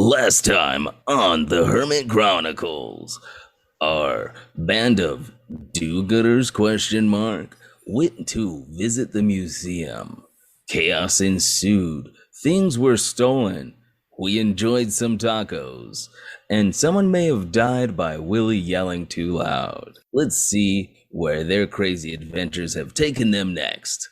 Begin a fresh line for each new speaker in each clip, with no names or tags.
Last time on the Hermit Chronicles, our band of do-gooders went to visit the museum. Chaos ensued, things were stolen, we enjoyed some tacos, and someone may have died by Willie yelling too loud. Let's see where their crazy adventures have taken them next.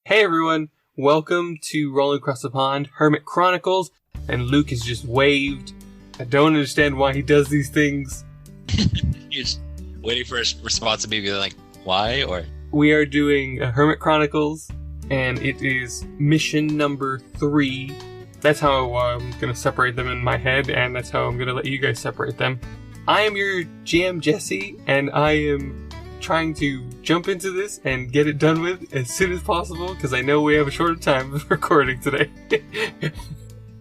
Hey everyone, welcome to Rolling Across the Pond, Hermit Chronicles, and Luke has just waved. I don't understand why he does these things.
You're just waiting for a response to be like, why? Or
we are doing Hermit Chronicles, and it is mission number 3. That's how I'm going to separate them in my head, and that's how I'm going to let you guys separate them. I am your GM, Jesse, and I am trying to jump into this and get it done with as soon as possible because I know we have a shorter time of recording today.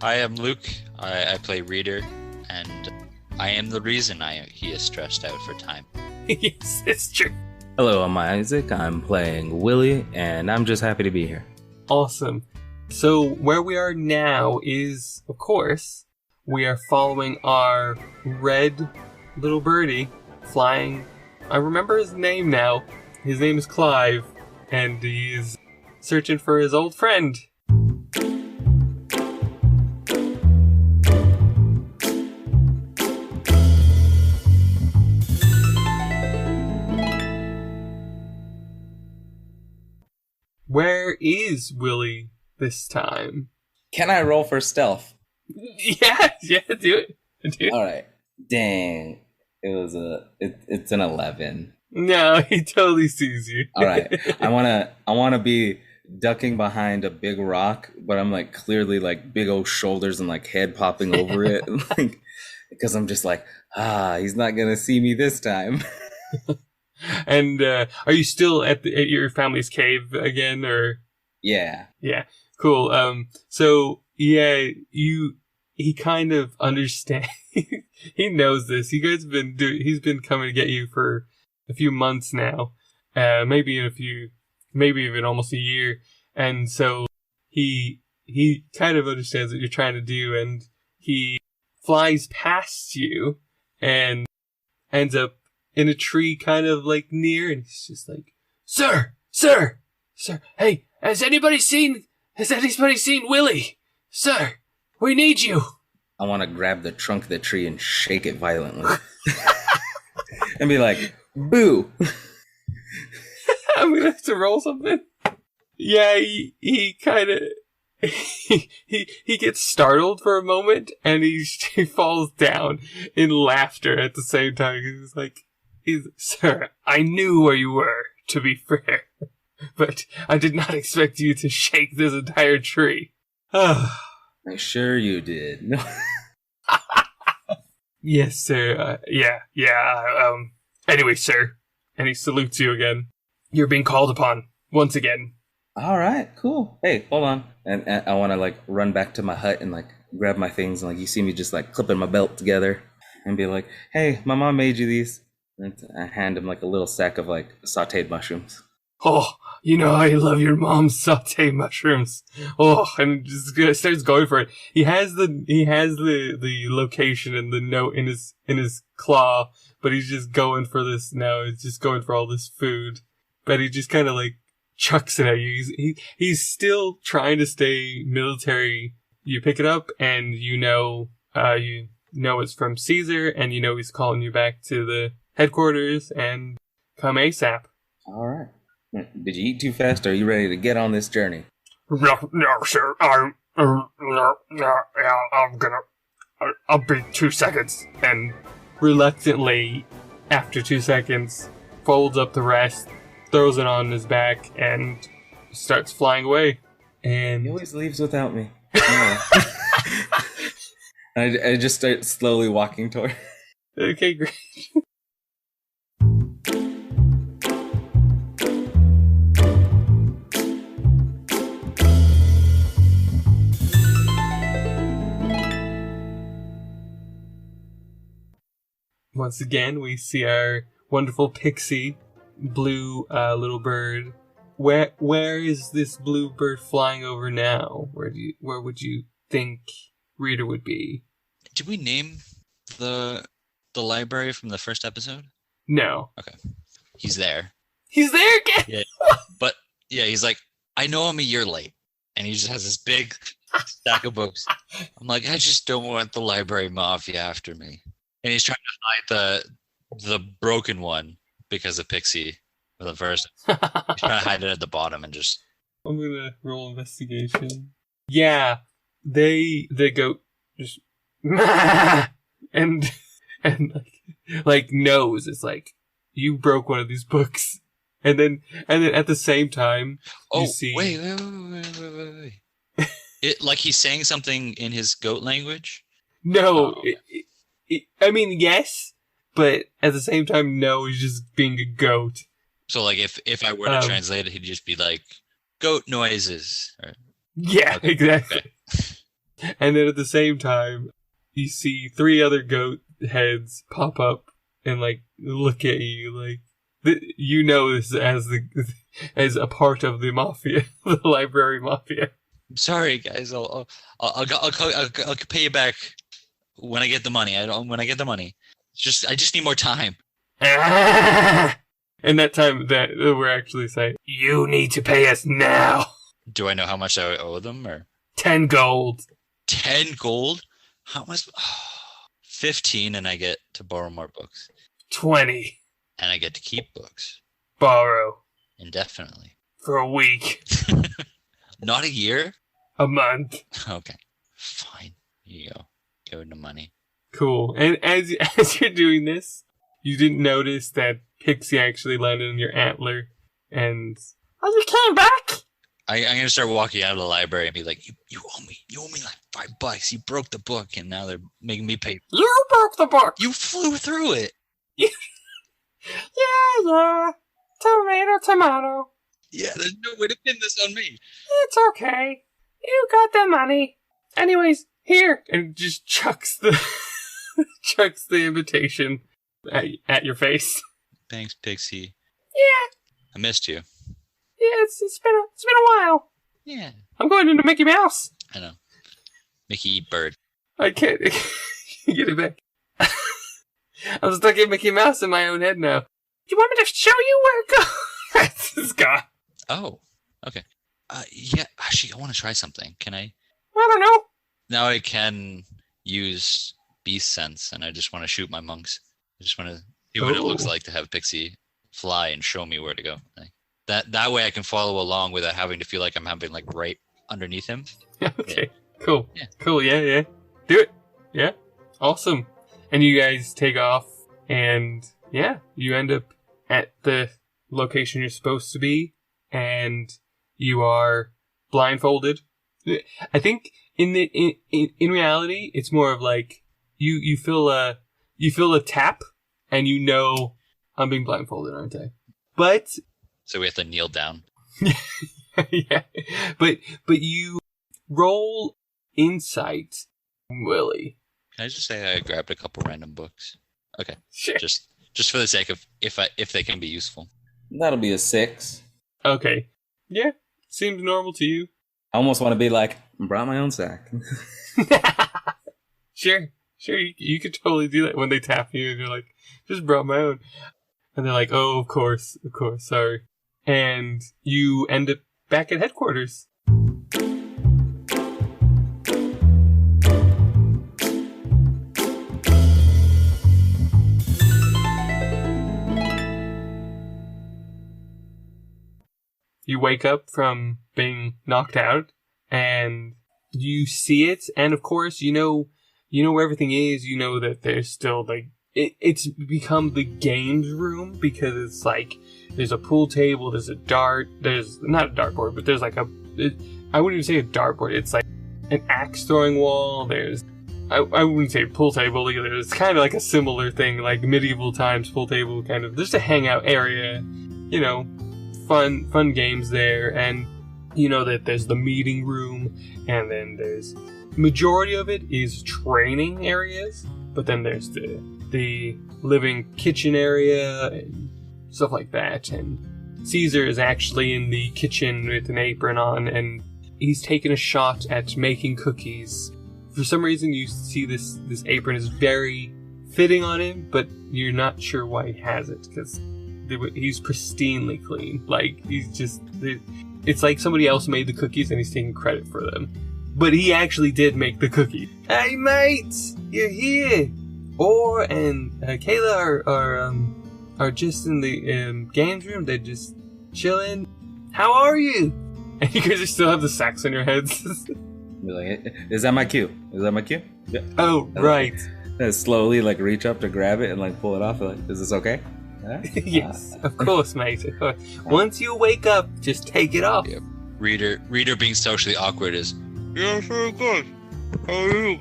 I am Luke. I play Reader, and I am the reason he is stressed out for time.
Yes, it's true.
Hello, I'm Isaac. I'm playing Willie, and I'm just happy to be here.
Awesome. So where we are now is, of course, we are following our red little birdie flying. I remember his name now. His name is Clive, and he is searching for his old friend. Where is Willie this time?
Can I roll for stealth?
Yeah, do it.
All right. Dang. It's an 11.
No, he totally sees you.
All right. I wanna be ducking behind a big rock, but I'm like clearly like big old shoulders and like head popping over it, like because I'm just like, he's not gonna see me this time.
And are you still at your family's cave again, or?
Yeah.
Yeah. Cool. So yeah, he kind of understands. He knows this. You guys have he's been coming to get you for a few months now. Maybe even almost a year. And so he kind of understands what you're trying to do, and he flies past you and ends up in a tree kind of like near, and he's just like, Sir, hey, has anybody seen Willie? Sir, we need you.
I want to grab the trunk of the tree and shake it violently. And be like, boo.
I'm going to have to roll something. Yeah, he kind of, he gets startled for a moment, and he falls down in laughter at the same time. He's like, Sir, I knew where you were, to be fair, but I did not expect you to shake this entire tree.
I'm sure you did.
Yes, sir. Anyway, sir. And he salutes you again. You're being called upon once again.
All right, cool. Hey, hold on. And I want to like run back to my hut and like grab my things, and like you see me just like clipping my belt together and be like, hey, my mom made you these. And I hand him like a little sack of like sauteed mushrooms.
Oh, you know I love your mom's sauteed mushrooms. Oh, and just starts going for it. He has the location and the note in his claw, but he's just going for this now. He's just going for all this food, but he just kind of like chucks it at you. He's still trying to stay military. You pick it up, and you know it's from Caesar, and you know he's calling you back to the headquarters and come ASAP.
All right. Did you eat too fast, or are you ready to get on this journey?
No, sir. I'm gonna. I'll be 2 seconds. And reluctantly, after 2 seconds, folds up the rest, throws it on his back, and starts flying away. And
He always leaves without me. Yeah. I just start slowly walking toward.
okay, great. Once again, we see our wonderful pixie blue little bird. Where is this blue bird flying over now? Where would you think Reader would be?
Did we name the library from the first episode?
No.
Okay. He's there.
He's there again?
Yeah. But yeah, he's like, I know I'm a year late. And he just has this big stack of books. I'm like, I just don't want the library mafia after me. And he's trying to hide the broken one because of Pixie for the first. He's trying to hide it at the bottom and just.
I'm gonna roll investigation. Yeah, the goat just and like knows it's like you broke one of these books, and then at the same time you see.
Wait. It like he's saying something in his goat language.
No. I mean, yes, but at the same time, no, he's just being a goat.
So, like, if I were to translate it, he'd just be like, goat noises. Or,
yeah,
okay,
exactly.
Okay.
And then at the same time, you see 3 other goat heads pop up and, like, look at you, like, you know this as a part of the mafia, the library mafia.
I'm sorry, guys. I'll pay you back. When I get the money, when I get the money, I just need more time.
And that time that we're actually saying, you need to pay us now.
Do I know how much I owe them, or
10 gold?
10 gold? How much? 15, and I get to borrow more books.
20,
and I get to keep books.
Borrow
Indefinitely.
for a week,
Not a year.
a month.
Okay, fine. Here you go. Go into money.
Cool. And as you're doing this, you didn't notice that Pixie actually landed on your antler, and you came back.
I'm gonna start walking out of the library and be like, "You owe me like $5. You broke the book, and now they're making me pay."
You broke the book.
You flew through it.
Yeah. Tomato.
Yeah, there's no way to pin this on me.
It's okay. You got the money. Anyways, here, and just chucks the invitation at your face.
Thanks, Pixie.
Yeah.
I missed you.
Yeah, it's been a while.
Yeah.
I'm going into Mickey Mouse.
I know. Mickey eat bird.
I can't get it back. I'm stuck in Mickey Mouse in my own head now. You want me to show you where it goes? It's gone.
Oh, okay. Yeah, actually, I want to try something. Can I?
I don't know.
Now I can use beast sense, and I just want to shoot my monks. I just want to see what it looks like to have Pixie fly and show me where to go. Like, that way I can follow along without having to feel like I'm having like right underneath him.
Okay, cool.
Yeah.
Cool, yeah. Do it. Yeah, awesome. And you guys take off, and yeah, you end up at the location you're supposed to be, and you are blindfolded. I think in reality, it's more of like you feel a tap, and you know I'm being blindfolded, aren't I? But
so we have to kneel down.
yeah, but you roll insight, Willie.
Can I just say I grabbed a couple random books? Okay,
Sure.
just for the sake of if they can be useful.
That'll be a 6.
Okay. Yeah, seems normal to you.
I almost want to be like, brought my own sack.
Sure, you could totally do that when they tap you and you're like, just brought my own. And they're like, oh, of course, sorry. And you end up back at headquarters. You wake up from being knocked out, and you see it, and of course, you know where everything is. You know that there's still, like, it's become the games room, because it's like, there's a pool table, there's not a dartboard, but there's like I wouldn't even say a dartboard, it's like an axe throwing wall, I wouldn't say pool table either, it's kind of like a similar thing, like medieval times pool table, kind of, just a hangout area, fun games there, and you know that there's the meeting room, and then there's, majority of it is training areas, but then there's the living kitchen area and stuff like that, and Caesar is actually in the kitchen with an apron on, and he's taking a shot at making cookies. For some reason, you see this apron is very fitting on him, but you're not sure why he has it, because he's pristinely clean. Like, it's like somebody else made the cookies and he's taking credit for them. But he actually did make the cookie. Hey, mates, you're here. Or and Kayla are just in the games room. They're just chilling. How are you? And you guys still have the sacks on your heads.
Be like, is that my cue? Is that my cue? Yeah.
Oh, right.
And slowly, like, reach up to grab it and, like, pull it off. Like, is this okay? Yeah?
Yes, of course, mate. Of course. Once you wake up, just take it off.
Yep. Reader being socially awkward is, yeah, very good. How are you?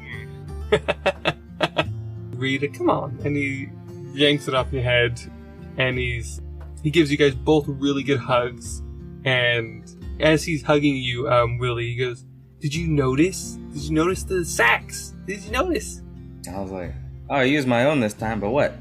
Reader, come on. And he yanks it off your head, and he gives you guys both really good hugs. And as he's hugging you, Willie, he goes, Did you notice the sacks? Did you notice?
I was like, oh, I used my own this time, but what?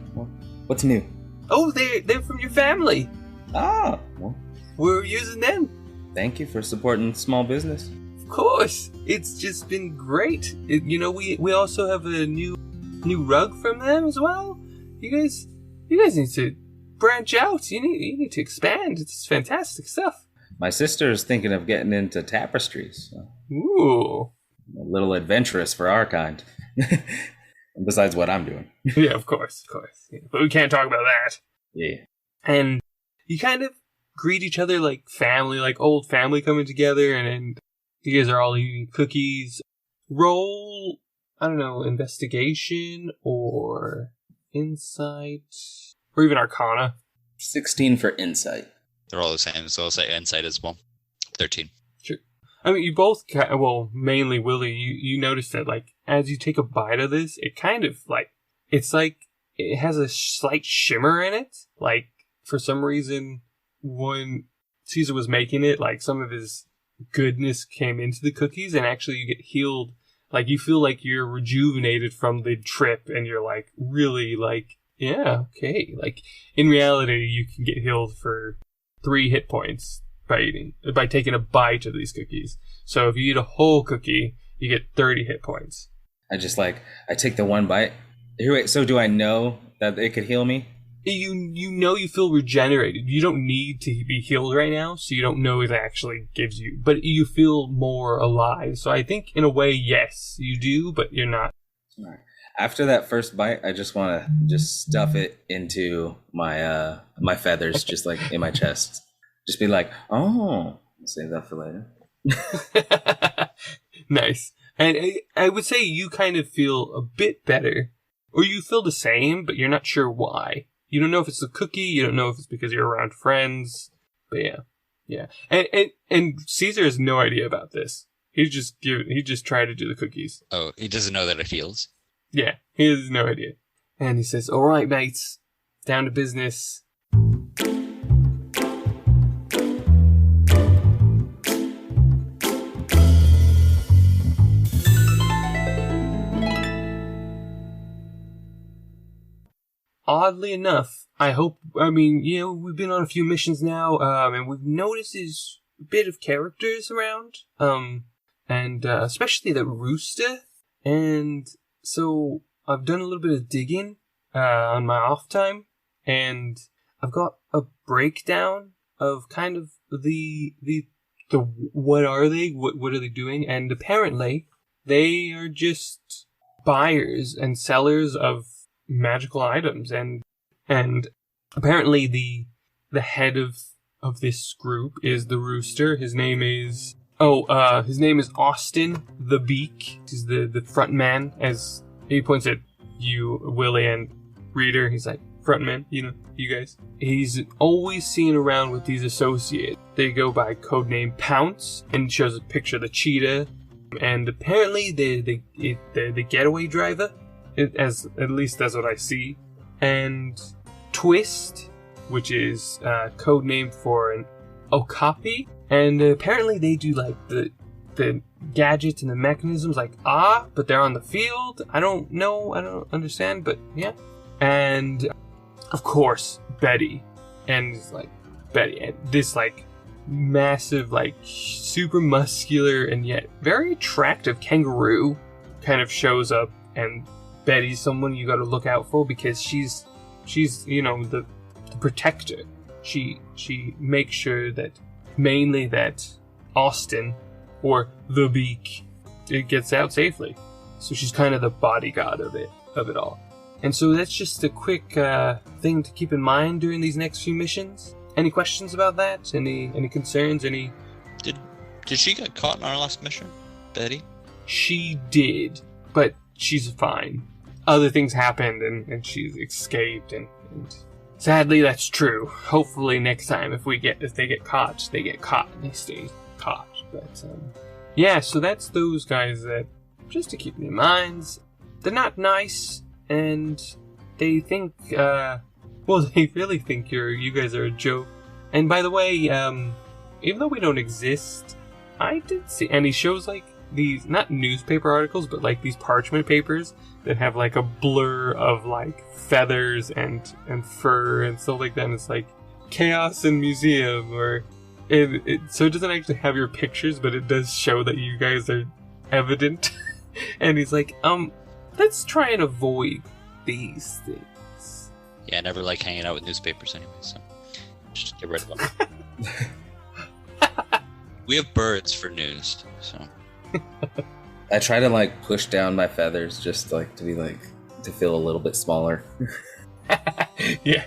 What's new?
Oh, they're from your family.
Ah, well,
We're using them.
thank you for supporting small business.
Of course. It's just been great. We also have a new rug from them as well. You guys need to branch out. You need to expand. It's fantastic stuff.
My sister's thinking of getting into tapestries. So
Ooh.
a little adventurous for our kind. Besides what I'm doing.
Yeah, of course. Yeah, but we can't talk about that.
Yeah.
And you kind of greet each other like family, like old family coming together, and you guys are all eating cookies. Roll, I don't know, investigation or insight, or even arcana.
16 for insight.
They're all the same, so I'll say insight as well. 13.
Sure. I mean, you both, mainly Willie, you notice that, like, as you take a bite of this, it kind of, like, it's like, it has a slight shimmer in it. Like, for some reason, when Caesar was making it, like, some of his goodness came into the cookies, and actually you get healed. Like, you feel like you're rejuvenated from the trip, and you're, like, really, like, yeah, okay. Like, in reality, you can get healed for 3 hit points by taking a bite of these cookies. So if you eat a whole cookie, you get 30 hit points.
I take the one bite. Wait, so do I know that it could heal me?
You feel regenerated. You don't need to be healed right now, so you don't know if it actually gives you, but you feel more alive. So I think in a way, yes, you do, but you're not.
All right. After that first bite, I just want to just stuff it into my my feathers, just like in my chest. Just be like, oh, I'll save that for later.
Nice. And I would say you kind of feel a bit better, or you feel the same, but you're not sure why. You don't know if it's the cookie. You don't know if it's because you're around friends. But yeah. And Caesar has no idea about this. He just tried to do the cookies.
Oh, he doesn't know that it heals.
Yeah, he has no idea. And he says, all right, mates, down to business. Oddly enough, we've been on a few missions now, and we've noticed there's a bit of characters around, and especially the rooster, and so I've done a little bit of digging on my off time, and I've got a breakdown of kind of the what are they, what are they doing, and apparently they are just buyers and sellers of magical items, and apparently the head of of this group is the rooster. His name is Austin the Beak. He's the front man. As he points at you, Willie, and Reader. He's like, front man, you guys. He's always seen around with these associates. They go by codename Pounce, and shows a picture of the cheetah. And apparently the getaway driver, at least that's what I see. And Twist, which is code name for an okapi. And apparently they do like the gadgets and the mechanisms like but they're on the field. I don't know, I don't understand, but yeah. And of course Betty, and this like massive, like super muscular and yet very attractive kangaroo kind of shows up, and Betty's someone you got to look out for because she's the protector. She makes sure that mainly that Austin or the Beak it gets out safely. So she's kind of the bodyguard of it all. And so that's just a quick thing to keep in mind during these next few missions. Any questions about that? Any concerns? Any?
Did she get caught in our last mission, Betty?
She did, but she's fine. Other things happened, and she's escaped, and sadly that's true. Hopefully next time, if they get caught, they get caught, and they stay caught. But yeah, so that's those guys that just to keep in mind. They're not nice, and they think. They really think you guys are a joke. And by the way, even though we don't exist, I did see, and he shows like these, not newspaper articles, but like these parchment papers that have like a blur of like feathers and fur and stuff like that. And it's like Chaos in Museum, or so it doesn't actually have your pictures, but it does show that you guys are evident. And he's like, let's try and avoid these things.
Yeah, I never like hanging out with newspapers anyway, so just get rid of them. We have birds for news, so.
I try to like push down my feathers just like to be like to feel a little bit smaller.
yeah,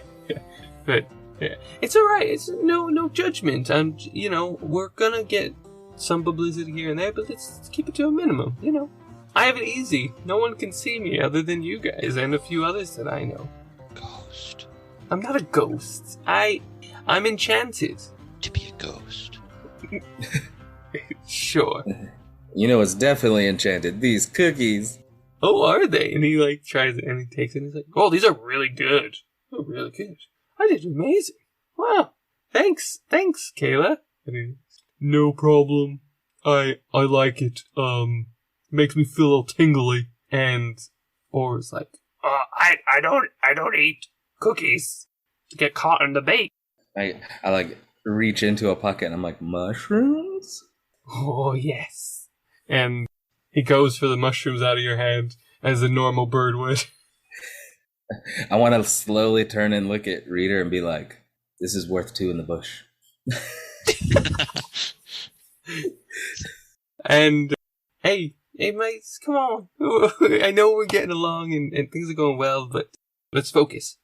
but yeah, it's all right. It's no judgment. We're gonna get some publicity here and there, but let's keep it to a minimum. I have it easy. No one can see me other than you guys and a few others that I know.
Ghost.
I'm not a ghost. I'm enchanted.
To be a ghost.
Sure.
It's definitely enchanted. These cookies.
Oh, are they? And he like tries it and he takes it and he's like, oh, these are really good. Oh, really good. I did amazing. Wow. Thanks, Kayla. And he, no problem. I like it. Makes me feel a little tingly. And Or's like, I don't eat cookies. Get caught in the bait.
I like reach into a pocket and I'm like, mushrooms?
Oh, yes. And he goes for the mushrooms out of your hand as a normal bird would.
I want to slowly turn and look at Reader and be like, this is worth 2 in the bush. And, hey mates, come on. I know we're getting along and things are going well, but let's focus.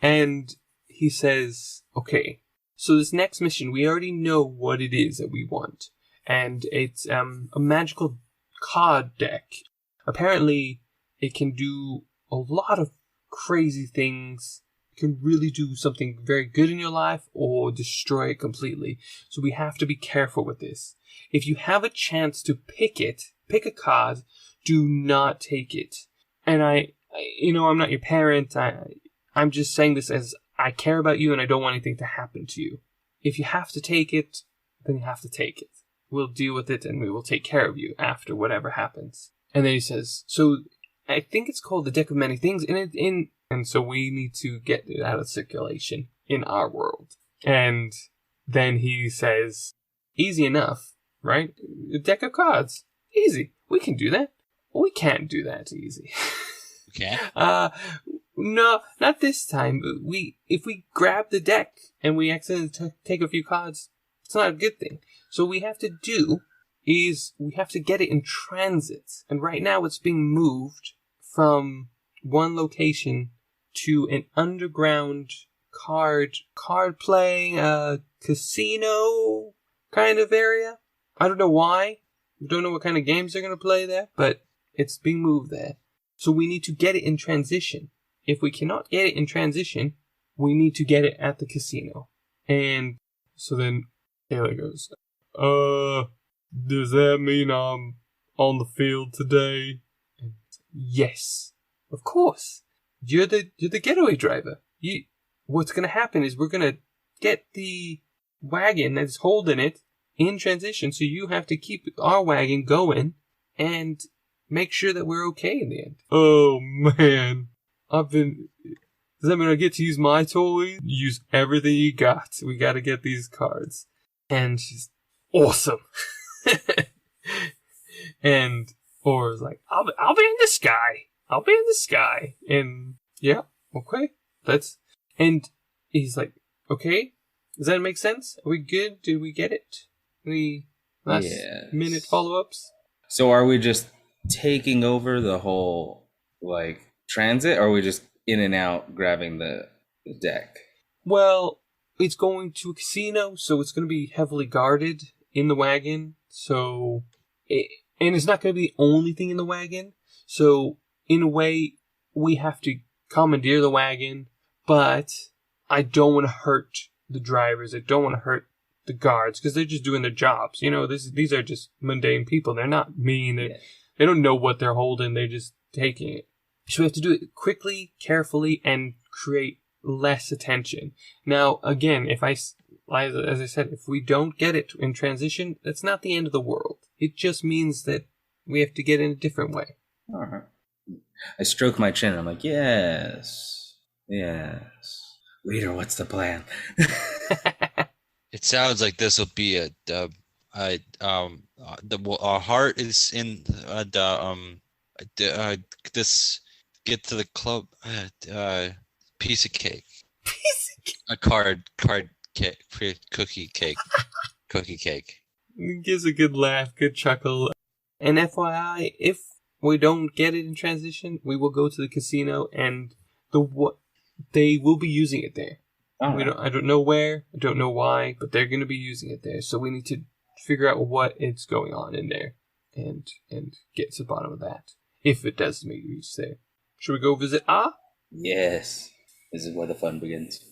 And he says, okay, so this next mission, we already know what it is that we want. And it's a magical card deck. Apparently, it can do a lot of crazy things. It can really do something very good in your life or destroy it completely. So we have to be careful with this. If you have a chance to pick a card, do not take it. And I'm not your parent. I'm just saying this as I care about you and I don't want anything to happen to you. If you have to take it, then you have to take it. We'll deal with it and we will take care of you after whatever happens. And then he says, so I think it's called the Deck of Many Things, and so we need to get it out of circulation in our world. And then he says, easy enough, right? A deck of cards. Easy. We can do that. We can't do that easy.
Okay.
No, not this time. If we grab the deck and we accidentally take a few cards, it's not a good thing. So what we have to do is we have to get it in transit. And right now it's being moved from one location to an underground card playing, casino kind of area. I don't know why. I don't know what kind of games they're going to play there, but it's being moved there. So we need to get it in transition. If we cannot get it in transition, we need to get it at the casino. And so then Taylor goes, does that mean I'm on the field today? And yes, of course. You're the getaway driver. What's going to happen is we're going to get the wagon that's holding it in transition, so you have to keep our wagon going and make sure that we're okay in the end. Oh, man. Does that mean I get to use my toy? Use everything you got. We got to get these cards. And she's awesome. And Aura's like, I'll be in the sky. I'll be in the sky. And yeah, okay. And he's like, okay. Does that make sense? Are we good? Did we get it? Any last minute follow-ups?
So are we just taking over the whole, transit, or are we just in and out grabbing the deck?
Well, it's going to a casino, so it's going to be heavily guarded in the wagon. And it's not going to be the only thing in the wagon. So, in a way, we have to commandeer the wagon, but I don't want to hurt the drivers. I don't want to hurt the guards, because they're just doing their jobs. These are just mundane people. They're not mean. They don't know what they're holding. They're just taking it. So we have to do it quickly, carefully, and create less attention. Now, again, as I said, if we don't get it in transition, that's not the end of the world. It just means that we have to get in a different way.
Uh-huh. I stroke my chin and I'm like, yes. Leader, what's the plan?
It sounds like this will be our heart is in this get to the club piece of cake. A card cake, cookie cake.
It gives a good laugh, good chuckle. And FYI, if we don't get it in transition, we will go to the casino and they will be using it there. I don't know where, I don't know why, but they're going to be using it there. So we need to figure out what is going on in there and get to the bottom of that. If it does make you say, should we go visit Ah?
Yes. This is where the fun begins.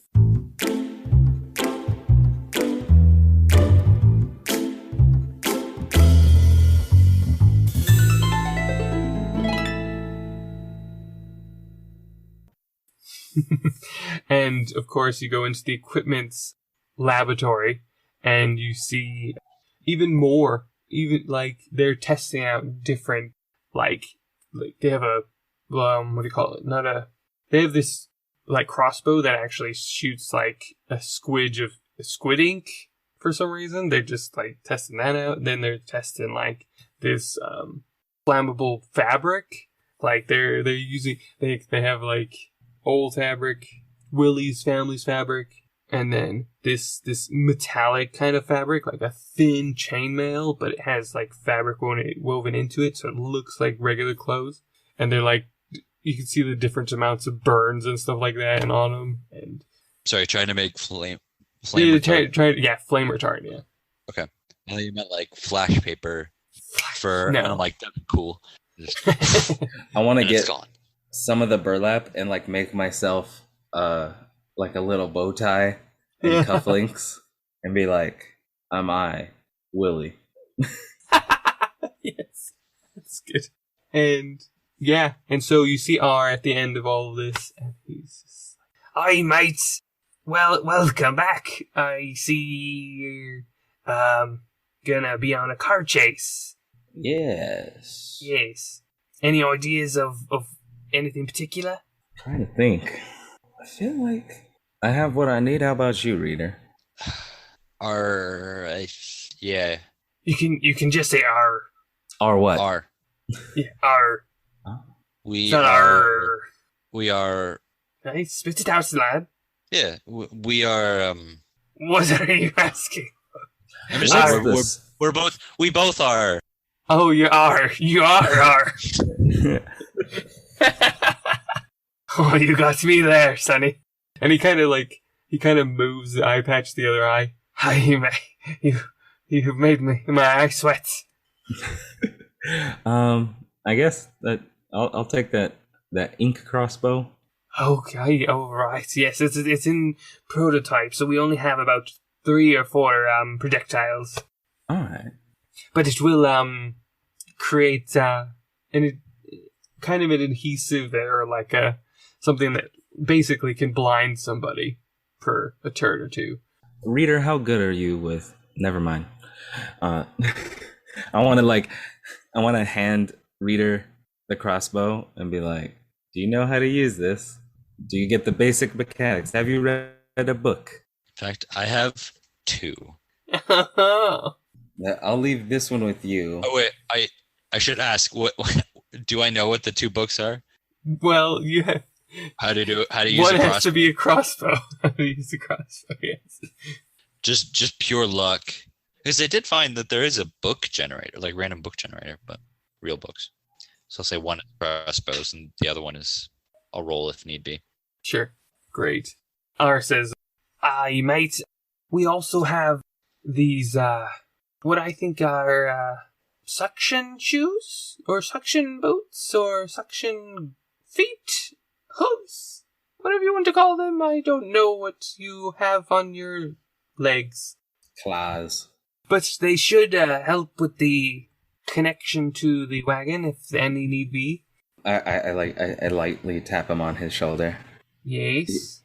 And of course, you go into the equipment's laboratory and you see even more. Even they're testing out different, they have a what do you call it? They have this crossbow that actually shoots a squid ink for some reason. They're just testing that out. Then they're testing this flammable fabric. They're using they have old fabric, Willie's family's fabric, and then this metallic kind of fabric, a thin chainmail, but it has fabric woven into it, so it looks like regular clothes. And they're you can see the different amounts of burns and stuff like that and on them. And
sorry, trying to make flame
retardant. Flame retardant. Yeah.
Okay, I thought you meant flash paper for.
No.
And I'm like, that'd be cool.
I want to get
gone.
Some of the burlap and make myself a little bow tie and cufflinks and be I'm Willie.
Yes, that's good. And yeah, and so you see R at the end of all of this, and he's just "Hi, mates. Well, welcome back. I see you're gonna be on a car chase."
Yes.
Any ideas of anything particular?
Trying to think. I feel like I have what I need. How about you, reader?
Yeah.
You can just say R.
R what?
R.
Yeah, R.
Oh.
We are.
Hey, spit it out, lad.
Yeah, we are.
What are you asking?
I'm just saying, we both are.
Oh, you are. You are. Oh, you got me there, Sonny. And he kind of He kind of moves the eye patch to the other eye. Hi, you've made my eye sweat.
I guess that I'll take that ink crossbow.
Okay, all right. Yes, it's in prototype, so we only have about 3 or 4 projectiles.
All right.
But it will create kind of an adhesive or like something that basically can blind somebody for a turn or two.
Reader, how good are you with? Never mind. I want to hand Reader the crossbow and be like, "Do you know how to use this? Do you get the basic mechanics? Have you read a book?"
In fact, I have 2.
I'll leave this one with you.
Oh wait, I should ask. What do I know what the 2 books are?
Well, yeah.
How to use
One
a crossbow?
has to be a crossbow. How to use a crossbow? Yes.
Just pure luck. Because I did find that there is a book generator, like random book generator, but real books. So I'll say one is crossbows and the other one is I'll roll if need be.
Sure. Great. R says, "Aye, mate. We also have these, what I think are, suction shoes? Or suction boots? Or suction feet? Hooves? Whatever you want to call them. I don't know what you have on your legs.
Claws.
But they should help with the connection to the wagon, if any need be."
I lightly tap him on his shoulder.
Yes.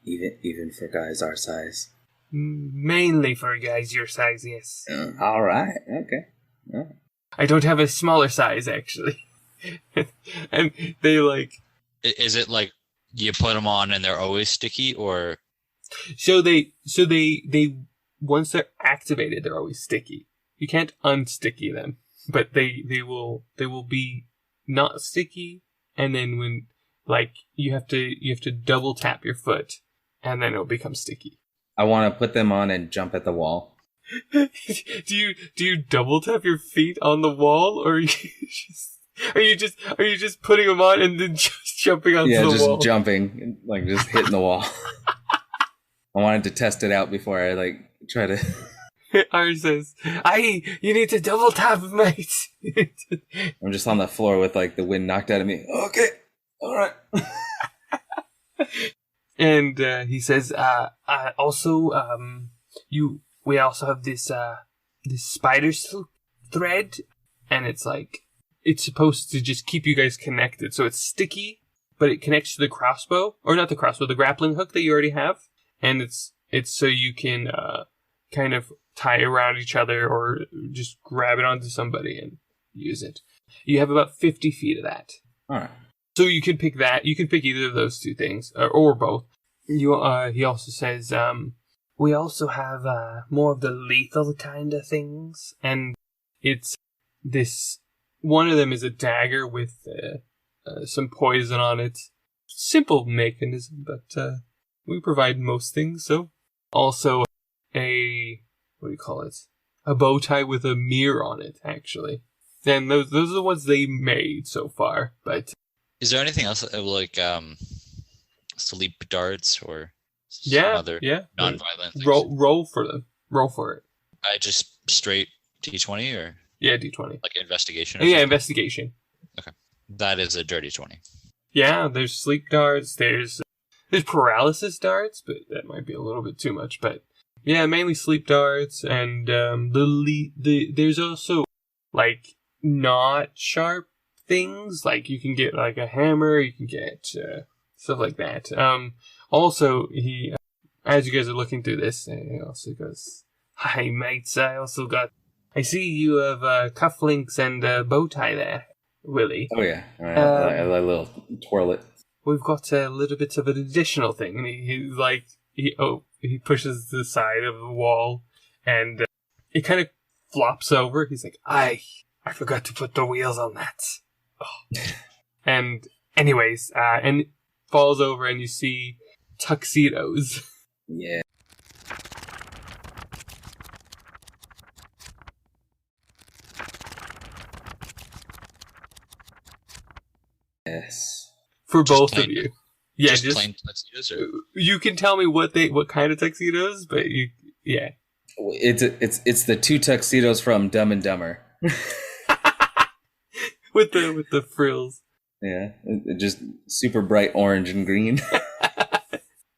Even for guys our size.
Mainly for guys your size, yes.
All right. Okay. Yeah.
I don't have a smaller size, actually. And they like...
Is it like you put them on and they're always sticky, or?
So they once they're activated, they're always sticky. You can't unsticky them, but they will be not sticky. And then when like you have to double tap your foot, and then it'll become sticky.
I want to put them on and jump at the wall.
do you double tap your feet on the wall, or are you just putting them on and then just jumping onto the wall?
Yeah, just jumping, like just hitting the wall. I wanted to test it out before I like try to.
R says, "Aye, you need to double tap, mate."
I'm just on the floor with like the wind knocked out of me. Okay, all right.
And he says, we also have this spider silk thread, and it's supposed to just keep you guys connected. So it's sticky, but it connects to the crossbow, or not the crossbow, the grappling hook that you already have, and it's so you can kind of tie around each other or just grab it onto somebody and use it. You have about 50 feet of that.
All right.
So you can pick that. You can pick either of those two things, or both. He also says, we also have more of the lethal kind of things, and it's this. One of them is a dagger with some poison on it. Simple mechanism, but we provide most things. So also a bow tie with a mirror on it, actually. And those are the ones they made so far, but.
Is there anything else like sleep darts or other non-violent things?
Roll for them. Roll for it.
I just straight D20 or?
Yeah, D20.
Like investigation?
Yeah, investigation.
Okay. That is a dirty 20.
Yeah, there's sleep darts, there's paralysis darts, but that might be a little bit too much. But yeah, mainly sleep darts, and there's also like not sharp things, like you can get like a hammer, you can get stuff like that. Also, he, as you guys are looking through this, he also goes, "Hi mates, I see you have cufflinks and a bow tie there, Willie."
Oh yeah, all right. I little twirl it.
We've got a little bit of an additional thing, and he pushes the side of the wall, and it kind of flops over. He's like, I forgot to put the wheels on that." Oh. And anyways, and it falls over, and you see tuxedos.
Yeah. Yes.
For both of you. Yeah,
just plain tuxedos, or
you can tell me what kind of tuxedos, but yeah.
It's the two tuxedos from Dumb and Dumber.
with the frills.
Yeah, just super bright orange and green.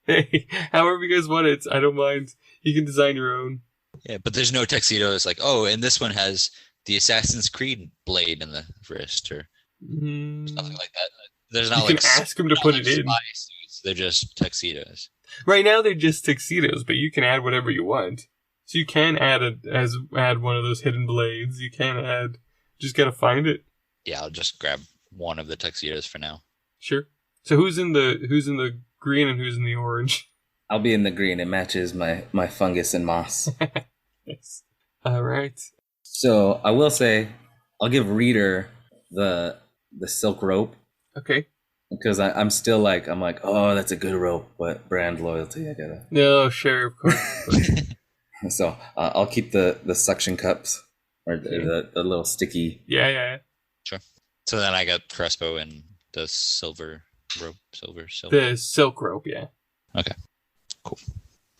Hey, however you guys want it, I don't mind. You can design your own.
yeah, but there's no tuxedos like, oh, and this one has the Assassin's Creed blade in the wrist or something like that. There's not
You can ask them to put it in.
spy suits. They're just tuxedos.
Right now they're just tuxedos, but you can add whatever you want. So you can add one of those hidden blades. You can add. Just gotta find it.
Yeah, I'll just grab one of the tuxedos for now.
Sure. So who's in the green and who's in the orange?
I'll be in the green. It matches my fungus and moss.
Yes. All right.
So I will say, I'll give Reader the silk rope.
Okay.
Because I'm still like, oh, that's a good rope, but brand loyalty, I gotta.
No, sure, of course.
So I'll keep the suction cups or the little sticky.
Yeah.
Sure. So then I got crossbow and the silver rope. Silver.
The silk rope, yeah.
Okay. Cool.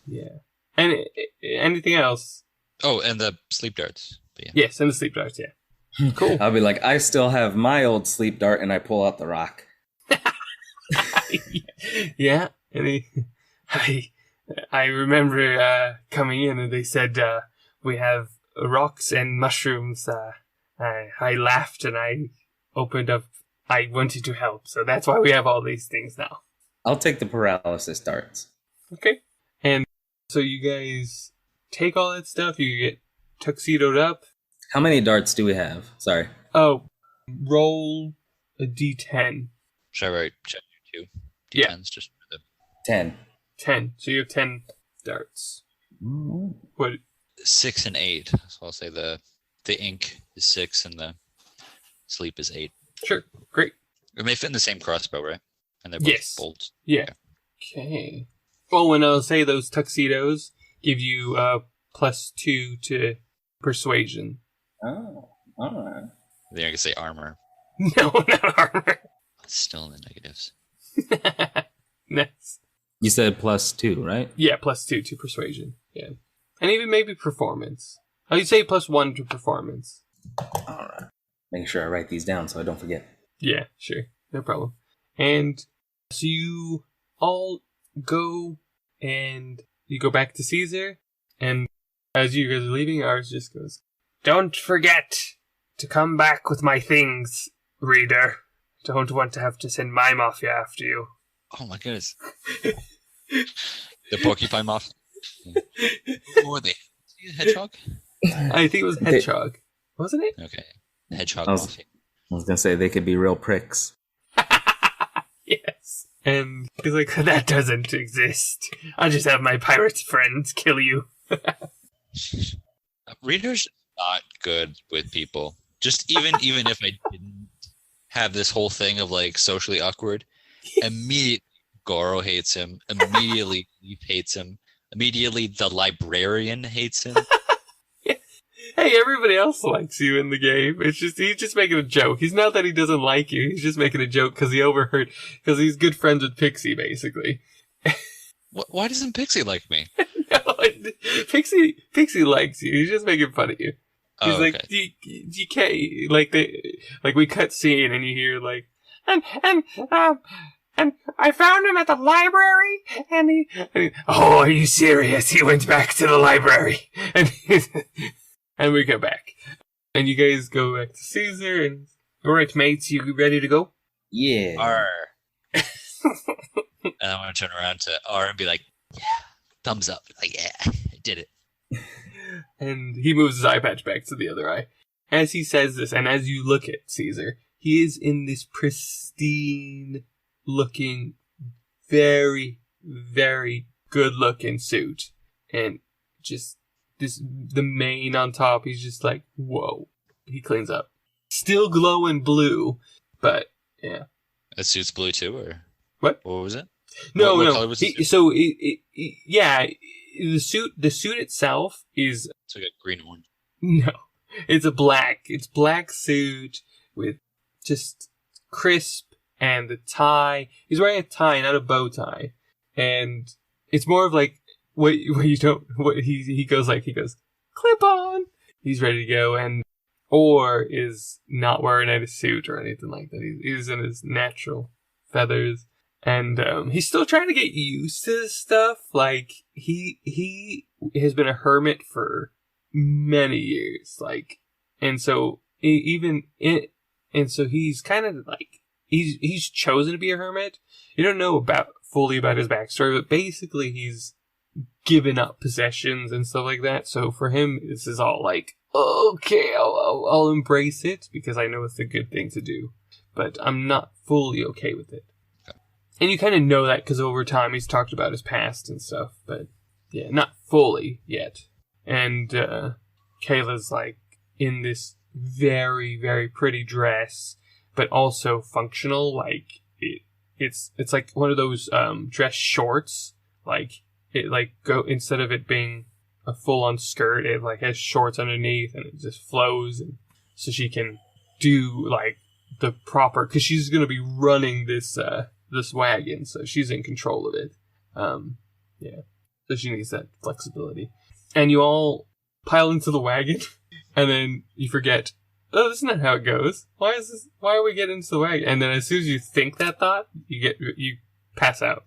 Yeah. And anything else?
Oh, and the sleep darts. But yeah.
Yes, and the sleep darts, yeah. Cool.
I'll be like, I still have my old sleep dart, and I pull out the rock.
Yeah. And I remember coming in and they said, we have rocks and mushrooms. I laughed and I opened up. I wanted to help. So that's why we have all these things now.
I'll take the paralysis darts.
Okay. And so you guys take all that stuff. You get tuxedoed up.
How many darts do we have? Sorry.
Oh, roll a d10.
Should I write check your 2 D10s
Yeah.
just for the
10.
10. So you have 10 darts. What?
6 and 8. So I'll say the ink is 6 and the sleep is 8.
Sure. Great.
It may fit in the same crossbow, right? And they're both
Yes.
bolts.
Yeah. Okay. Oh, and I'll say those tuxedos give you +2 to persuasion.
Oh, all right.
Then I can say armor.
No, not armor.
Still in the negatives.
Nice.
You said +2, right?
Yeah, +2 to persuasion. Yeah. And even maybe performance. Oh, you'd say +1 to performance.
All right. Make sure I write these down so I don't forget.
Yeah, sure. No problem. And so you all go and you go back to Caesar. And as you guys are leaving, ours just goes, "Don't forget to come back with my things, reader. Don't want to have to send my mafia after you."
Oh my goodness. The porcupine moth. Or the hedgehog?
I think it was Hedgehog. Wasn't it?
Okay. Hedgehog
I was-
moth.
I was going to say they could be real pricks.
Yes. And he's like, "That doesn't exist. I'll just have my pirate friends kill you."
Reader's not good with people. Just even if I didn't have this whole thing of like socially awkward, immediately Goro hates him. Immediately Leaf hates him. Immediately the librarian hates him.
Hey, everybody else likes you in the game. It's just, he's just making a joke. He's not that he doesn't like you. He's just making a joke because he overheard, because he's good friends with Pixie, basically.
Why doesn't Pixie like me?
No, Pixie likes you. He's just making fun of you. He's
Oh,
like,
okay.
you can't, like we cut scene and you hear like, and I found him at the library and he, "Oh, are you serious? He went back to the library." And we go back. And you guys go back to Caesar and, "All right, mates, you ready to go?"
Yeah.
R. And I want to turn around to R and be like, yeah, thumbs up. Like, yeah, I did it.
And he moves his eye patch back to the other eye. As he says this, and as you look at Caesar, he is in this pristine looking, very, very good looking suit. And just the mane on top, he's just like, whoa. He cleans up. Still glowing blue, but yeah.
The suit's blue too, or
What?
What was it?
No,
What
no.
color was the suit?
So yeah, the suit itself is
It's like a green orange.
no. It's black suit with just crisp and the tie. He's wearing a tie, not a bow tie, and it's more of like what you don't. What he goes clip on. He's ready to go, and or is not wearing any suit or anything like that. He's in his natural feathers, and he's still trying to get used to this stuff. Like he has been a hermit for many years, like, and so and so he's kind of like he's chosen to be a hermit. You don't know fully about his backstory, but basically he's given up possessions and stuff like that. So for him, this is all like, okay, I'll embrace it because I know it's a good thing to do, but I'm not fully okay with it. And you kind of know that because over time he's talked about his past and stuff, but yeah, not fully yet. And Kayla's like in this very, very pretty dress, but also functional. Like it's like one of those dress shorts. Like it instead of it being a full on skirt, it like has shorts underneath and it just flows, and so she can do like the proper, because she's gonna be running this wagon, so she's in control of it. Yeah, so she needs that flexibility. And you all pile into the wagon, and then you forget, oh, this is not how it goes. Why are we getting into the wagon? And then as soon as you think that thought, you pass out.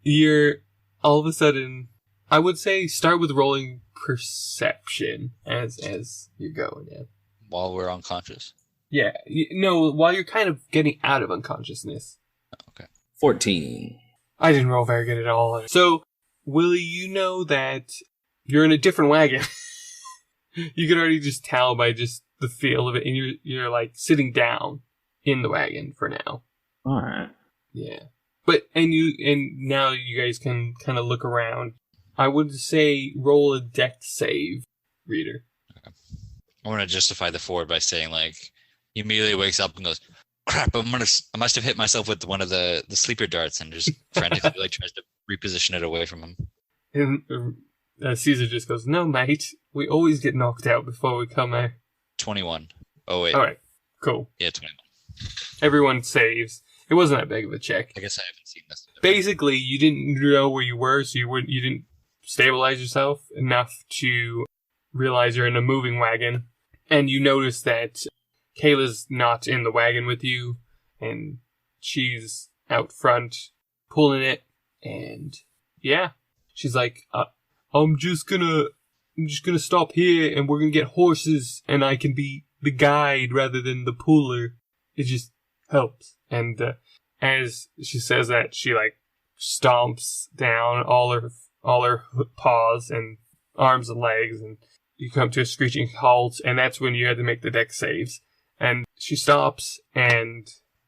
You're all of a sudden, I would say, start with rolling perception as you're going. Yeah.
While we're unconscious.
Yeah. No, while you're kind of getting out of unconsciousness.
Okay.
14.
I didn't roll very good at all. So, Willie, you know that you're in a different wagon. You can already just tell by just the feel of it, and you're like sitting down in the wagon for now.
All right.
Yeah. But and now you guys can kind of look around. I would say roll a dex save, reader.
Okay. I want to justify the forward by saying, like, he immediately wakes up and goes, crap, I must have hit myself with one of the sleeper darts, and just frantically like tries to reposition it away from him.
And Caesar just goes, no, mate, we always get knocked out before we come out.
21. Oh, wait.
All right, cool.
Yeah, 21.
Everyone saves. It wasn't that big of a check.
I guess I haven't seen this.
Basically, you didn't know where you were, so you didn't stabilize yourself enough to realize you're in a moving wagon. And you notice that Kayla's not in the wagon with you, and she's out front pulling it. And yeah, she's like, I'm just gonna stop here, and we're gonna get horses, and I can be the guide rather than the puller. It just helps. And as she says that, she like stomps down all her paws and arms and legs, and you come to a screeching halt, and that's when you had to make the dex saves. And she stops, and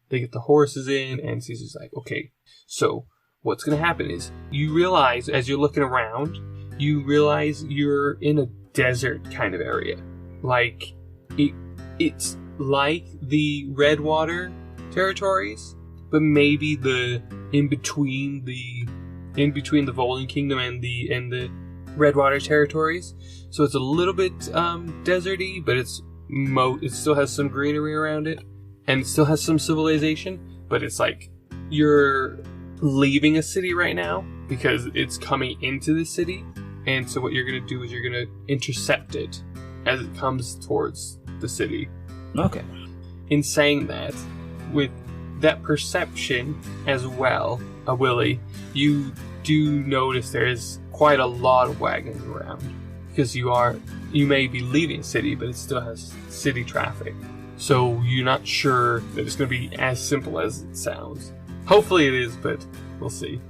they get the horses in, and Caesar's like, okay, so what's going to happen is you realize, as you're looking around, you realize you're in a desert kind of area. Like, it's like the Redwater territories, but maybe in between the Volan Kingdom and the Redwater territories. So it's a little bit deserty, but it still has some greenery around it, and it still has some civilization. But it's like you're leaving a city right now because it's coming into the city, and so what you're gonna do is you're gonna intercept it as it comes towards the city.
Okay.
In saying that, with that perception as well, Willie, you do notice there is quite a lot of wagons around, because you may be leaving a city, but it still has city traffic. So you're not sure that it's going to be as simple as it sounds. Hopefully it is, but we'll see.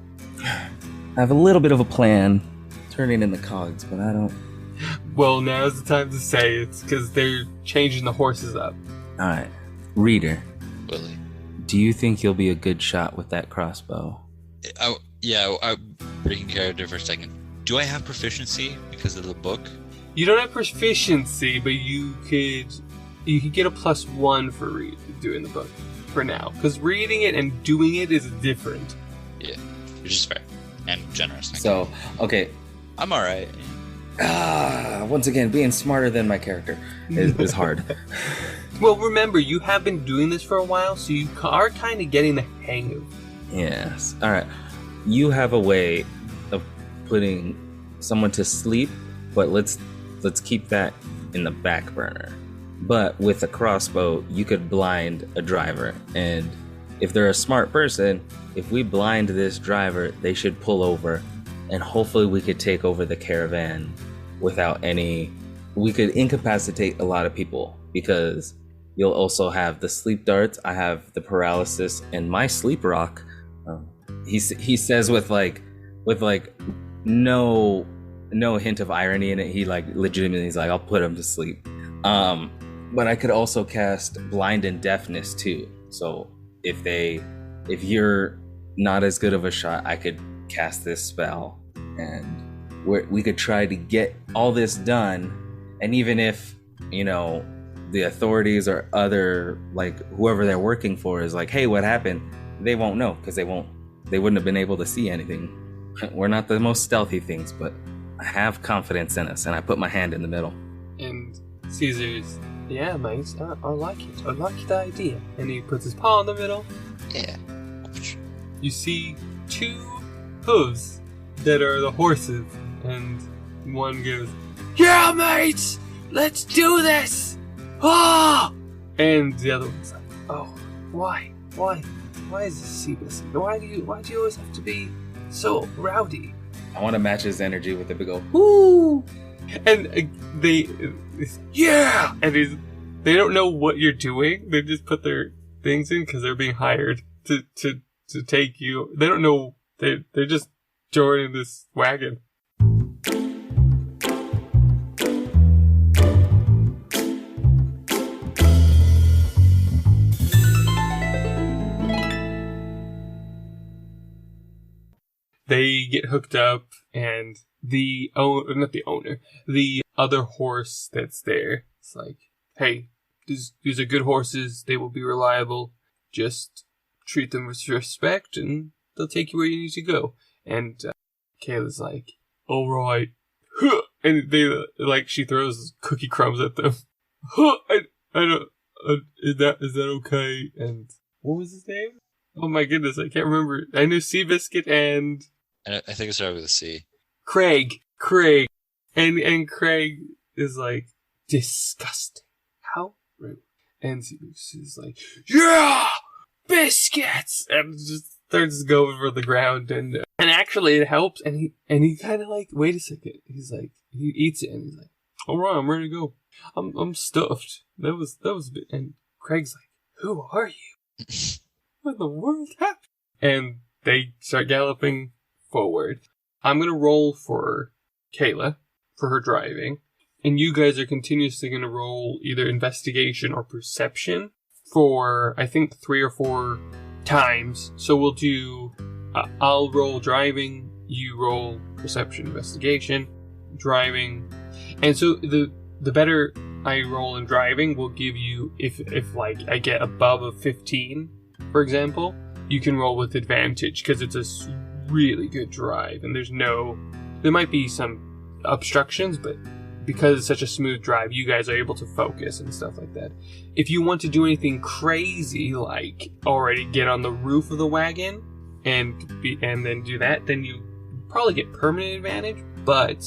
I have a little bit of a plan, turning in the cogs, but I don't...
Well, now's the time to say it's because they're changing the horses up.
Alright. Reader.
Willie.
Do you think you'll be a good shot with that crossbow?
I'm breaking character for a second. Do I have proficiency because of the book?
You don't have proficiency, but you could get a +1 for doing the book for now, because reading it and doing it is different.
Yeah, which is fair and generous.
So, okay.
I'm all right.
Once again, being smarter than my character is hard.
Well, remember, you have been doing this for a while, so you are kind of getting the hang of it.
Yes. All right. You have a way of putting someone to sleep, but let's keep that in the back burner. But with a crossbow, you could blind a driver, and if they're a smart person, if we blind this driver, they should pull over, and hopefully we could take over the caravan without any... We could incapacitate a lot of people, because you'll also have the sleep darts, I have the paralysis, and my sleep rock. He says with no hint of irony in it. He like legitimately is like, I'll put him to sleep. But I could also cast blind and deafness too. So if you're not as good of a shot, I could cast this spell, and we could try to get all this done. And even if, you know, the authorities or other, like, whoever they're working for is like, hey, what happened? They won't know, because they wouldn't have been able to see anything. We're not the most stealthy things, but I have confidence in us, and I put my hand in the middle.
And Caesar's, yeah, mate, I like it. I like the idea. And he puts his paw in the middle.
Yeah.
You see 2 hooves that are the horses, and one goes, yeah, mate, let's do this. Ah! And the other one's like, oh, why is this Seabus? Why do you always have to be so rowdy?
I want to match his energy with the big old woo.
And yeah, and they don't know what you're doing. They just put their things in because they're being hired to take you. They don't know. They're just joining this wagon. They get hooked up, and the other horse that's there, it's like, hey, these are good horses. They will be reliable. Just treat them with respect, and they'll take you where you need to go. And Kayla's like, all right. And they, like, she throws cookie crumbs at them. I don't, is that okay? And what was his name? Oh my goodness, I can't remember. I knew Seabiscuit and...
I think it started with a C.
Craig. And Craig is like, disgusting. How rude. And Seabiscuit is like, yeah! Biscuits! And just starts going for the ground, and actually it helps, and he kind of like, wait a second. He's like, he eats it, and he's like, alright, I'm ready to go. I'm stuffed. That was a bit, and Craig's like, who are you? What in the world happened? And they start galloping forward. I'm going to roll for Kayla for her driving, and you guys are continuously going to roll either investigation or perception for, I think, 3 or 4 times. So we'll do, I'll roll driving, you roll perception, investigation, driving. And so the better I roll in driving will give you, if like I get above a 15, for example, you can roll with advantage because it's a really good drive, and there might be some obstructions, but because it's such a smooth drive, you guys are able to focus and stuff like that. If you want to do anything crazy, like already get on the roof of the wagon and then do that, then you probably get permanent advantage, but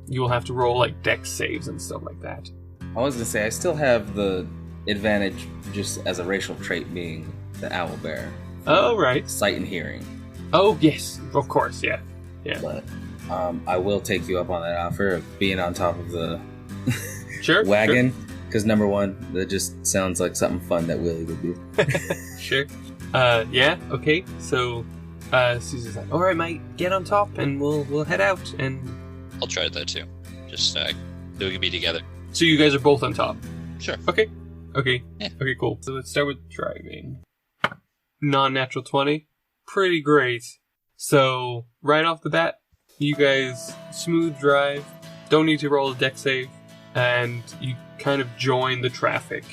you will have to roll like dex saves and stuff like that.
I was gonna say, I still have the advantage just as a racial trait, being the owl bear.
Oh, right.
Sight and hearing.
Oh, yes. Of course, yeah.
But I will take you up on that offer of being on top of the wagon. Because number one, that just sounds like something fun that Willie would do.
Sure. Yeah, okay. So, Susan's like, alright, mate, get on top and we'll head out. And
I'll try that too. Just so we can be together.
So you guys are both on top?
Sure.
Okay.
Yeah.
Okay, cool. So let's start with driving. Non-natural 20. Pretty great. So, right off the bat, you guys smooth drive. Don't need to roll a deck save. And you kind of join the traffic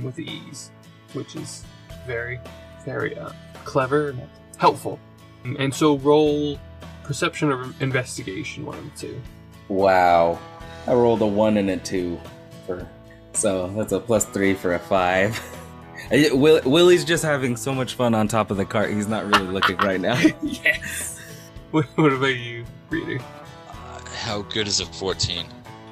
with ease, which is very, very clever and helpful. And so roll perception or investigation, 1 and 2.
Wow. I rolled a 1 and a 2. So that's a +3 for a 5. Willie's just having so much fun on top of the cart. He's not really looking right now.
Yes. What about you, Reader?
How good is a 14?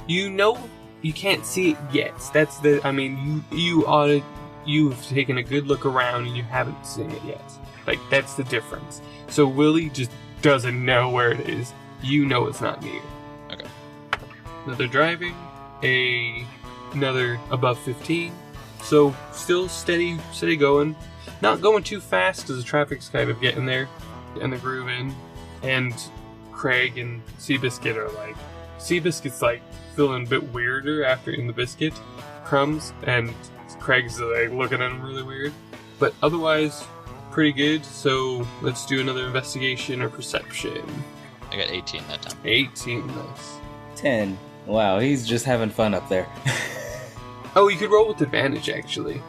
You know you can't see it yet. That's the. I mean, you've taken a good look around and you haven't seen it yet. Like, that's the difference. So Willie just doesn't know where it is. You know it's not near.
Okay.
Another driving, another above 15. So still steady going. Not going too fast because the traffic's kind of getting there and the groove in. And Craig and Seabiscuit are like, Seabiscuit's like feeling a bit weirder after eating the biscuit crumbs, and Craig's like looking at him really weird. But otherwise, pretty good. So let's do another investigation or perception.
I got 18 that time.
18, nice.
10. Wow, he's just having fun up there.
Oh, you could roll with advantage, actually.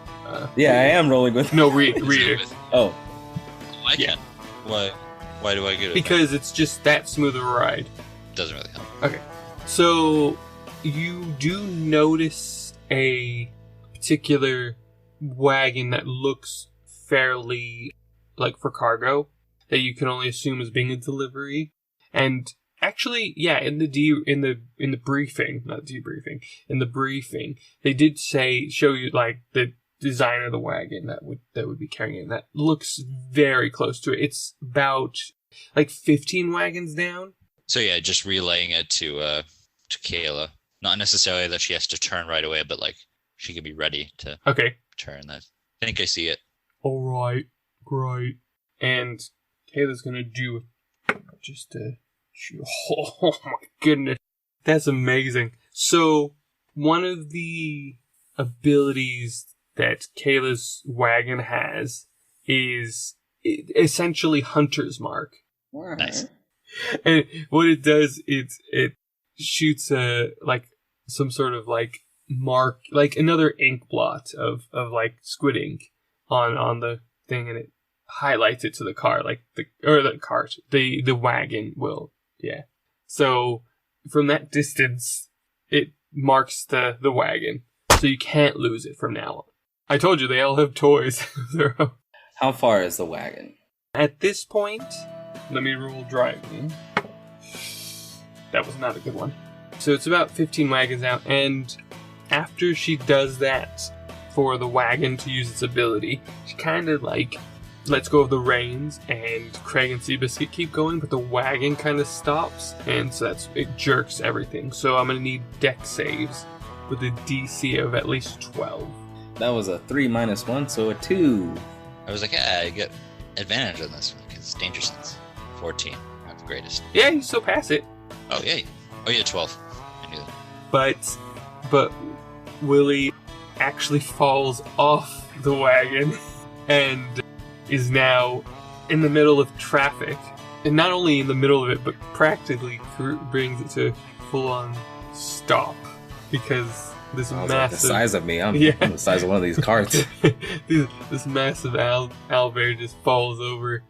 Yeah, I am rolling with...
No, Reader.
Oh.
I can. Why do I get it?
Because it's just that smooth of a ride.
Doesn't really help.
Okay. So, you do notice a particular wagon that looks fairly like for cargo, that you can only assume is being a delivery. And actually, yeah, in the briefing, not debriefing, in the briefing, they did show you like the design of the wagon that would be carrying it. That looks very close to it. It's about like 15 wagons down.
So yeah, just relaying it to Kayla. Not necessarily that she has to turn right away, but like she could be ready to turn. That I think I see it.
All right, great. And Kayla's gonna do just a. Oh my goodness, that's amazing. So one of the abilities that Kayla's wagon has is essentially Hunter's Mark.
Nice.
And what it does, it shoots like some sort of like mark, like another ink blot of like squid ink on the thing, and it highlights it to the car, like the wagon will. Yeah. So from that distance, it marks the wagon, so you can't lose it from now on. I told you they all have toys.
How far is the wagon?
At this point, let me roll driving. That was not a good one. So it's about 15 wagons out, and after she does that for the wagon to use its ability, she kind of like lets go of the reins, and Craig and Seabiscuit keep going, but the wagon kind of stops, and so it jerks everything. So I'm going to need deck saves with a DC of at least 12.
That was a 3 minus 1, so a 2.
I was like, yeah, I get advantage on this one because it's danger sense. 14, not the greatest.
Yeah, you still pass it.
Oh, yeah. Oh, yeah, 12. I knew that.
But Willie actually falls off the wagon and is now in the middle of traffic. And not only in the middle of it, but practically brings it to full-on stop. Because this massive...
Like the size of me. I'm the size of one of these carts.
This massive owlbear just falls over.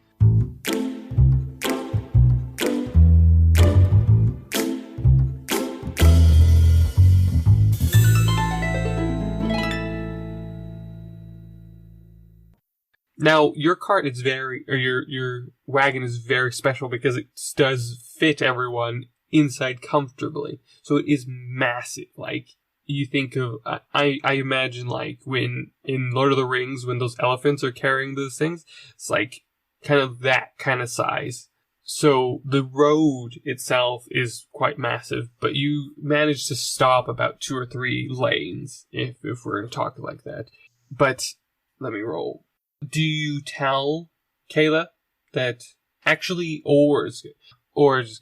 Now, your cart is your wagon is very special because it does fit everyone inside comfortably. So it is massive. Like, you think of, I imagine like when in Lord of the Rings, when those elephants are carrying those things, it's like kind of that kind of size. So the road itself is quite massive, but you manage to stop about 2 or 3 lanes if we're to talk like that. But let me roll. Do you tell Kayla that actually or just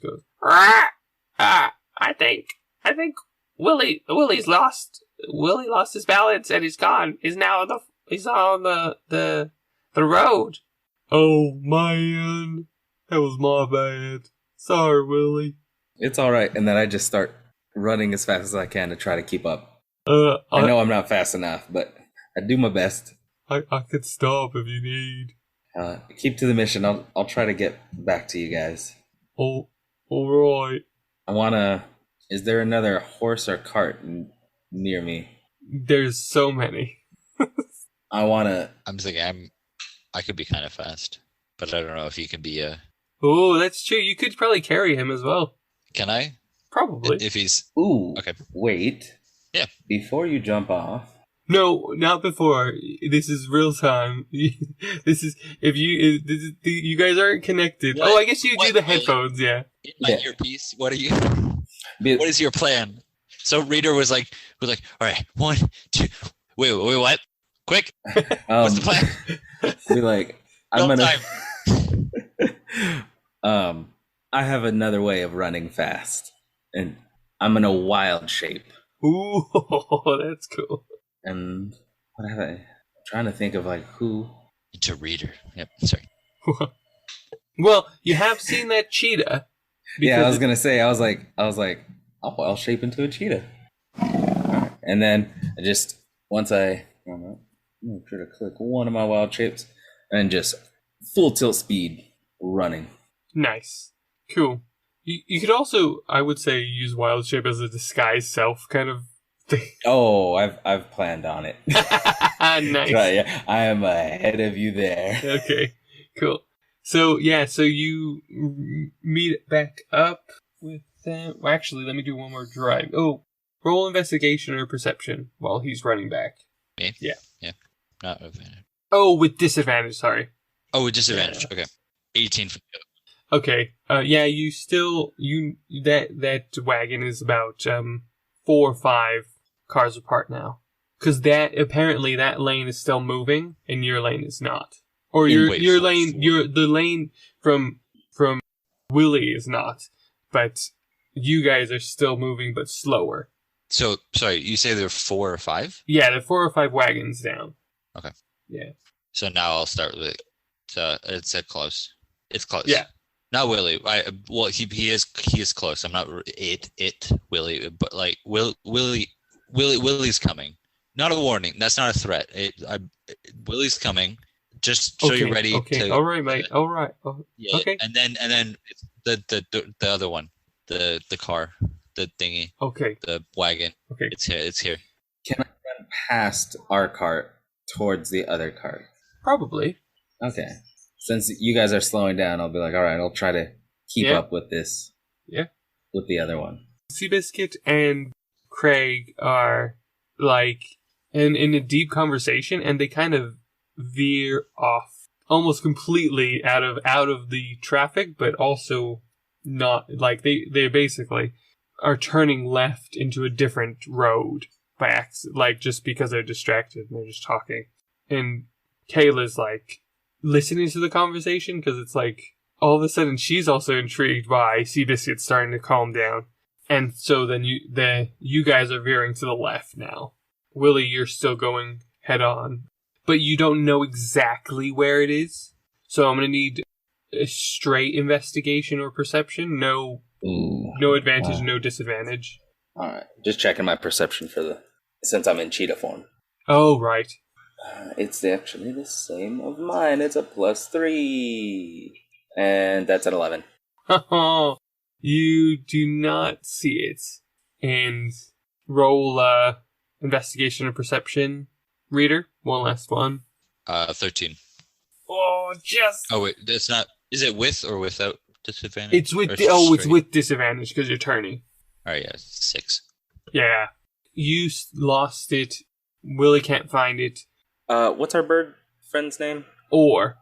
goes, I think Willie lost his balance and he's gone. He's on the road. Oh man, that was my bad. Sorry, Willie.
It's all right. And then I just start running as fast as I can to try to keep up. I know I'm not fast enough, but I do my best.
I could stop if you need.
Keep to the mission. I'll try to get back to you guys.
Oh, all right.
I wanna. Is there another horse or cart near me?
There's so many.
I wanna.
I'm thinking I could be kind of fast, but I don't know if he can be
Oh, that's true. You could probably carry him as well.
Can I?
Probably.
If he's
Ooh.
okay.
Wait.
Yeah.
Before you jump off.
No, not before. This is real time. This is you guys aren't connected.
What?
Oh, I guess you do
What?
the headphones. Yeah.
In my
Yeah.
earpiece. What is your plan? So Reader was like, all right, 1, 2. Wait, what? Quick. What's the plan?
Be like, I'm
Real
gonna.
time.
I have another way of running fast, and I'm in a wild shape.
Ooh, that's cool.
And what have I? I'm trying to think of like who.
Into Reader. Yep. Sorry.
Well, you have seen that cheetah.
Yeah, I was gonna say. I was like, I'll wild shape into a cheetah. Alright. And then once I'm sure to click one of my wild shapes, and just full tilt speed running.
Nice. Cool. You could also, I would say, use wild shape as a disguise self kind of thing.
Oh, I've planned on it.
Nice.
Right, yeah, I am ahead of you there.
Okay, cool. So you meet back up with them. Well, actually, let me do one more drive. Oh, roll investigation or perception while he's running back.
Me?
Yeah.
Yeah. Not advantage.
Oh, with disadvantage, sorry.
Oh, with disadvantage.
Yeah.
Okay. 18 for you.
Okay. Yeah, that wagon is about 4 or 5 cars apart now. Because apparently that lane is still moving and your lane is not. Or your lane from Willie is not. But you guys are still moving but slower.
So, sorry, you say there are 4 or 5?
Yeah, there are 4 or 5 wagons down.
Okay.
Yeah.
So now I'll start with it. So it's close. It's close.
Yeah.
Not Willie. He is close. I'm not Willie, but like Willie's coming. Not a warning. That's not a threat. Willie's coming. Just so you're ready.
Okay. All right, mate. All right.
Yeah.
Okay.
And then it's the other one, the car, the thingy,
Okay.
the wagon.
Okay.
It's here. It's here.
Can I run past our cart towards the other cart?
Probably.
Okay. Since you guys are slowing down, I'll be like, all right, I'll try to keep up with this.
Yeah.
With the other one.
Seabiscuit and Craig are like in a deep conversation, and they kind of veer off almost completely out of the traffic, but also not like they basically are turning left into a different road by accident, like just because they're distracted and they're just talking. And Kayla's like listening to the conversation because it's like all of a sudden she's also intrigued by Seabiscuit starting to calm down. And so then you guys are veering to the left now. Willie, you're still going head on, but you don't know exactly where it is. So I'm going to need a straight investigation or perception. No advantage,
wow.
No disadvantage.
All right. Just checking my perception since I'm in cheetah form.
Oh, right.
It's actually the same of mine. It's a +3. And that's an 11.
You do not see it. And roll investigation or perception, Reader. One last one.
13.
Oh, just...
Oh wait, that's not. Is it with or without disadvantage?
It's with it's with disadvantage because you're turning.
All right, yeah, 6.
Yeah, you lost it. Willie can't find it.
What's our bird friend's name?
Or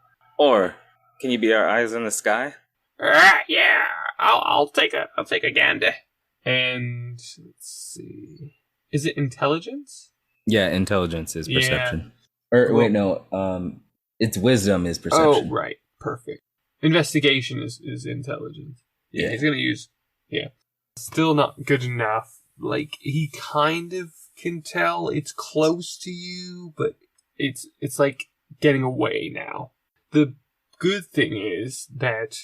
can you be our eyes in the sky?
Yeah, I'll take a gander. And let's see, is it intelligence?
Yeah, intelligence is perception.
Yeah.
Or wait, no. It's wisdom is perception.
Oh, right, perfect. Investigation is intelligence. Yeah, he's gonna use. Yeah, still not good enough. Like he kind of can tell it's close to you, but it's like getting away now. The good thing is that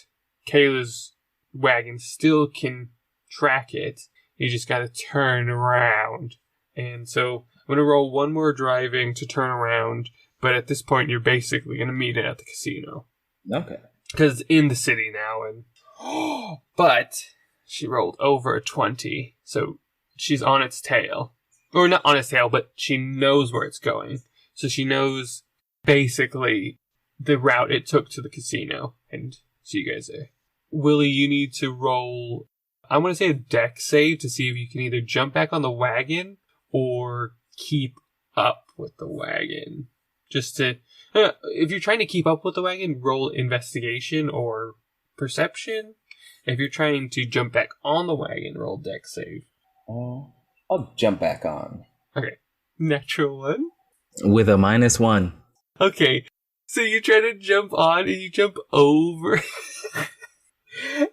Kayla's wagon still can track it. You just gotta turn around. And so I'm gonna roll one more driving to turn around, But at this point, you're basically going to meet it at the casino.
Okay.
Because in the city now, and but she rolled over a 20, so she's on its tail. Or not on its tail, but she knows where it's going. So she knows basically the route it took to the casino. And so you guys there. Willie, you need to roll, I want to say a deck save to see if you can either jump back on the wagon or keep up with the wagon. Just to, if you're trying to keep up with the wagon, roll investigation or perception. If you're trying to jump back on the wagon, roll deck save.
I'll jump back on.
Okay. Natural 1?
With a -1.
Okay. So you try to jump on and you jump over.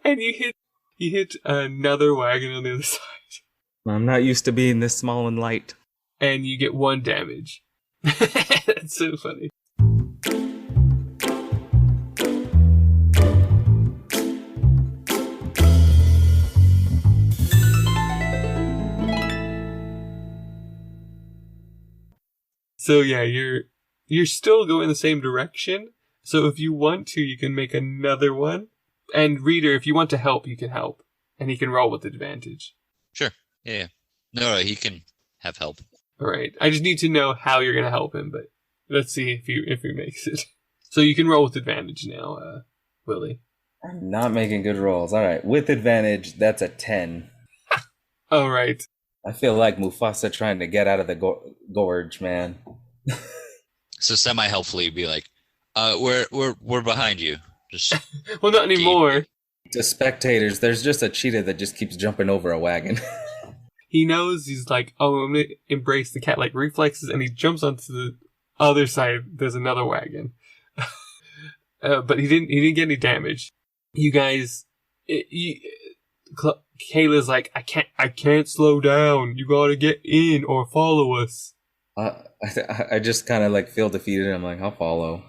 And you hit another wagon on the other side.
I'm not used to being this small and light.
And you get 1 damage. That's so funny. So yeah, you're still going the same direction. So if you want to, you can make another one. And reader, if you want to help, you can help. And he can roll with advantage.
Sure. Yeah. No, he can have help.
Alright. I just need to know how you're gonna help him, but let's see if he makes it. So you can roll with advantage now, Willie.
I'm not making good rolls. Alright, with advantage, that's a 10.
Alright.
I feel like Mufasa trying to get out of the gorge, man.
So semi-helpfully be like, we're behind you. Just
well, not anymore.
To spectators, there's just a cheetah that just keeps jumping over a wagon.
He knows, he's like, oh, I'm going to embrace the cat-like reflexes, and he jumps onto the other side. There's another wagon. But he didn't get any damage. You guys, Kayla's like, I can't slow down. You gotta get in or follow us.
I just kind of like feel defeated. And I'm like, I'll follow.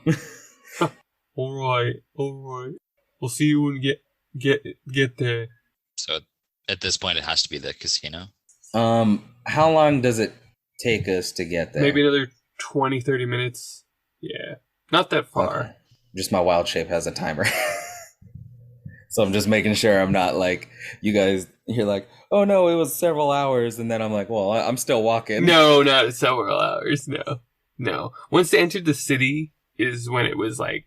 All right. We'll see you when we get there.
So at this point, it has to be the casino.
How long does it take us to get there?
Maybe another 20, 30 minutes. Yeah, not that far.
Okay. Just my wild shape has a timer. So I'm just making sure I'm not like, you guys, you're like, oh no, it was several hours. And then I'm like, well, I'm still walking.
No, not several hours. No. Once they entered the city is when it was like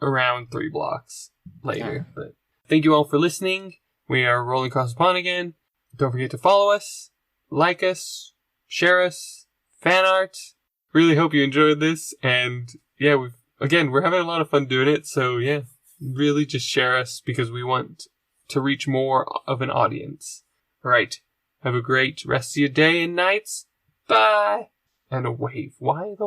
around 3 blocks later. But thank you all for listening. We are rolling across the pond again. Don't forget to follow us, like us, share us, fan art. Really hope you enjoyed this. And yeah, we're having a lot of fun doing it. So yeah. Really just share us because we want to reach more of an audience. All right. Have a great rest of your day and nights. Bye. And a wave. Why the